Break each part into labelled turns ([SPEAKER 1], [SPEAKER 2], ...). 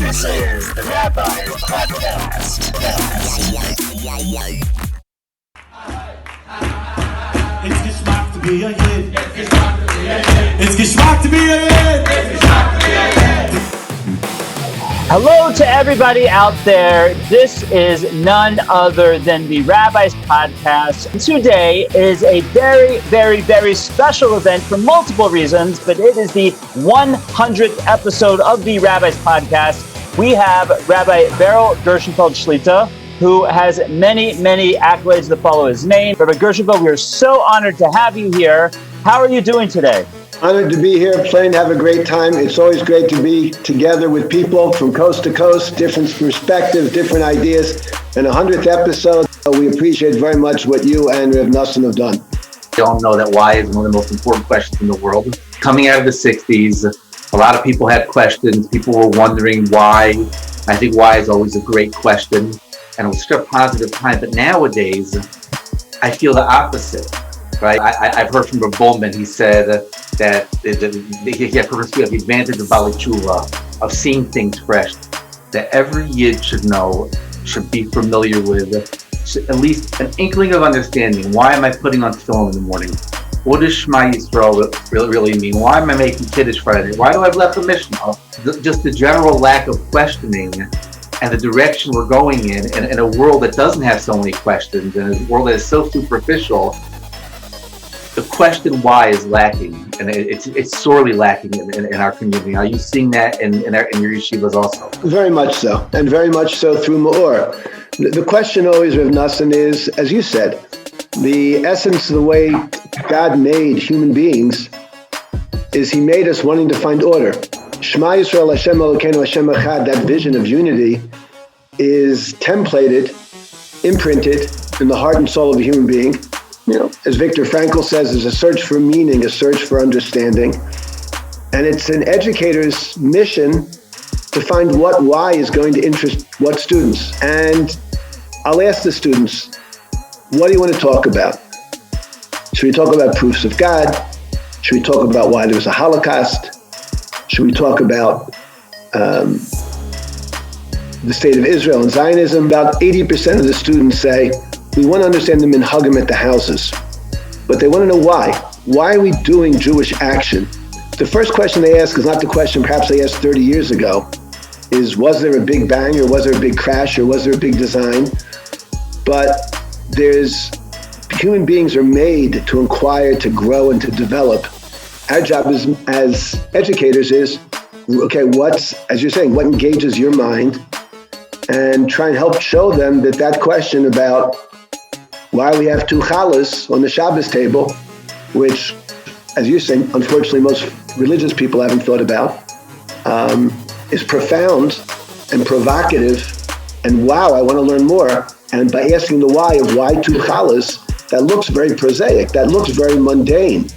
[SPEAKER 1] This is the Rabbis Podcast.
[SPEAKER 2] It's Geschmack to be a Yid. It's Geschmack to be a Yid.
[SPEAKER 3] Hello to everybody out there. This is none other than the Rabbis Podcast. Today is a very, very, very special event for multiple reasons, but it is the 100th episode of the Rabbis Podcast. We have Rabbi Beryl Gershenfeld Shlita, who has many, many accolades that follow his name. Rabbi Gershenfeld, we are so honored to have you here. How are you doing today?
[SPEAKER 4] Honored to be here, planning to have a great time. It's always great to be together with people from coast to coast, different perspectives, different ideas. And 100th episode, we appreciate very much what you and Rav Nosson have done.
[SPEAKER 5] We all know that why is one of the most important questions in the world. Coming out of the 60s, a lot of people had questions. People were wondering why. I think why is always a great question. And it was such a positive time. But nowadays, I feel the opposite. Right, I've heard from Rav Bowman. He said that he had heard of the advantage of Bali Tshuva, of seeing things fresh. That every Yid should know, should be familiar with, at least an inkling of understanding. Why am I putting on tefillin in the morning? What does Shema Yisrael really mean? Why am I making Kiddush Friday? Why do I have left a Mishnah? Just the general lack of questioning and the direction we're going in a world that doesn't have so many questions, and a world that is so superficial. The question why is lacking, and it's sorely lacking in our community. Are you seeing that in your yeshivas also?
[SPEAKER 4] Very much so, and very much so through Meor. The question always, Rav Nosson, is, as you said, the essence of the way God made human beings is He made us wanting to find order. Shema Yisrael Hashem Elokeinu Hashem Echad, that vision of unity is templated, imprinted in the heart and soul of a human being. You know, as Viktor Frankl says, there's a search for meaning, a search for understanding. And it's an educator's mission to find what why is going to interest what students. And I'll ask the students, what do you want to talk about? Should we talk about proofs of God? Should we talk about why there was a Holocaust? Should we talk about the state of Israel and Zionism? About 80% of the students say, we want to understand the minhagim at the houses, but they want to know why. Why are we doing Jewish action? The first question they ask is not the question perhaps they asked 30 years ago, is was there a big bang, or was there a big crash, or was there a big design? But human beings are made to inquire, to grow, and to develop. Our job as educators is, okay, as you're saying, what engages your mind? And try and help show them that question about why we have two challahs on the Shabbos table, which, as you're saying, unfortunately most religious people haven't thought about, is profound and provocative, and wow, I want to learn more. And by asking the why of why two challahs, that looks very prosaic, that looks very mundane.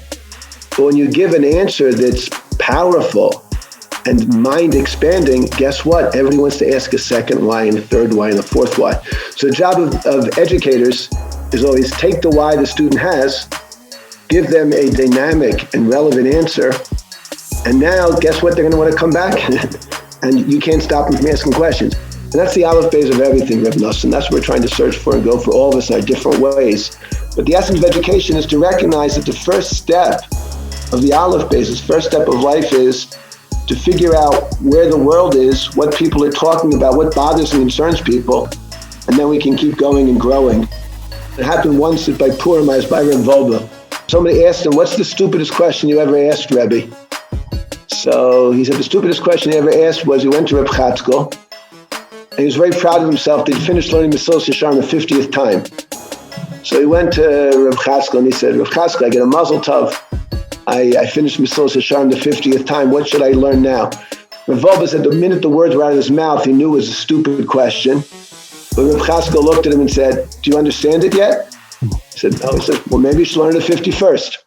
[SPEAKER 4] But when you give an answer that's powerful and mind-expanding, guess what? Everybody wants to ask a second why, and a third why, and a fourth why. So the job of educators is always take the why the student has, give them a dynamic and relevant answer, and now guess what? They're going to want to come back, and you can't stop them from asking questions. And that's the aleph beis of everything, Rav Nosson. That's what we're trying to search for and go for all of us in our different ways. But the essence of education is to recognize that the first step of the aleph beis, the first step of life, is to figure out where the world is, what people are talking about, what bothers and concerns people, and then we can keep going and growing. It happened once by Purim, I was by Rav Volba. Somebody asked him, what's the stupidest question you ever asked, Rebbe? So he said the stupidest question he ever asked was, he went to Reb Chatzkel, and he was very proud of himself that he finished learning Mesillas Yesharim the 50th time. So he went to Reb Chatzkel and he said, Reb Chatzkel, I get a mazel tov. I finished Mesillas Yesharim the 50th time. What should I learn now? Rav Volba said the minute the words were out of his mouth, he knew it was a stupid question. But Reb Chatzkel looked at him and said, do you understand it yet? He said, no. He said, well, maybe you should learn the 51st.